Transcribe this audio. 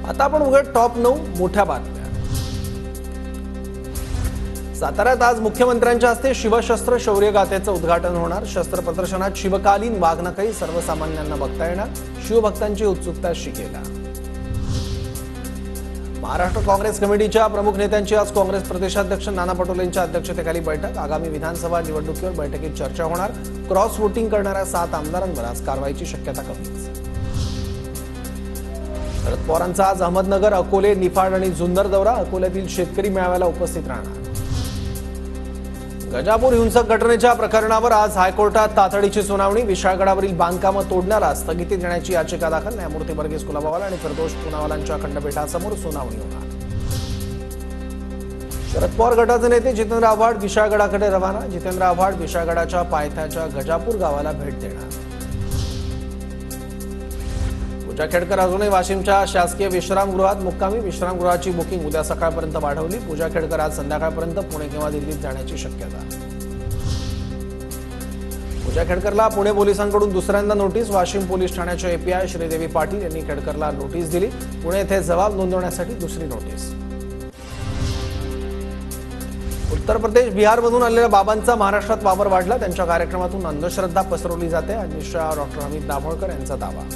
आता आपण उघड टॉप 9 मोठ्या बातम्या। साताऱ्यात आज मुख्यमंत्र्यांच्या हस्ते शिवशस्त्र शौर्य गाथेचं उद्घाटन होणार। शस्त्र प्रदर्शनात शिवकालीन वाघनखही सर्वसामान्यांना बघता येणार। शिवभक्तांची उत्सुकता शिकेला। महाराष्ट्र काँग्रेस कमिटीच्या प्रमुख नेत्यांची आज काँग्रेस प्रदेशाध्यक्ष नाना पटोलेंच्या अध्यक्षतेखाली बैठक। आगामी विधानसभा निवडणुकीवर बैठकीत चर्चा होणार। क्रॉस वोटिंग करणाऱ्या 7 आमदारांवर आज कारवाईची शक्यता कमीच। शरद पवारांचा आज अहमदनगर, अकोले, निफाड आणि जुन्नर दौरा। अकोल्यातील शेतकरी मेळाव्याला उपस्थित राहणार। गजापूर हिंसक घटनेच्या प्रकरणावर आज हायकोर्टात तातडीची सुनावणी। विशाळगडावरील बांधकामं तोडण्याला स्थगिती देण्याची याचिका दाखल। न्यायमूर्ती वर्गीस कुलाबावाला आणि फिरदोष पुनावालांच्या खंडपीठासमोर सुनावणी होणार। शरद पवार गटाचे नेते जितेंद्र आव्हाड विशाळगडाकडे रवाना। जितेंद्र आव्हाड विशाळगडाच्या पायथ्याच्या गजापूर गावाला भेट देणार। पूजा खेडकर अजूनही वाशिमच्या शासकीय विश्रामगृहात मुक्कामी। विश्रामगृहाची बुकिंग उद्या सकाळपर्यंत वाढवली। पूजा खेडकर आज संध्याकाळपर्यंत पुणे किंवा दिल्लीत जाण्याची शक्यता। पूजा खेडकरला पुणे पोलिसांकडून दुसऱ्यांदा नोटीस। वाशिम पोलीस ठाण्याच्या एपीआय श्रीदेवी पाटील यांनी खेडकरला नोटीस दिली। पुणे येथे जबाब नोंदवण्यासाठी दुसरी नोटीस। उत्तर प्रदेश, बिहारमधून आलेल्या बाबांचा महाराष्ट्रात वावर वाढला। त्यांच्या कार्यक्रमातून अंधश्रद्धा पसरवली जाते, अमित शहा, डॉक्टर अमित दाभोळकर यांचा दावा।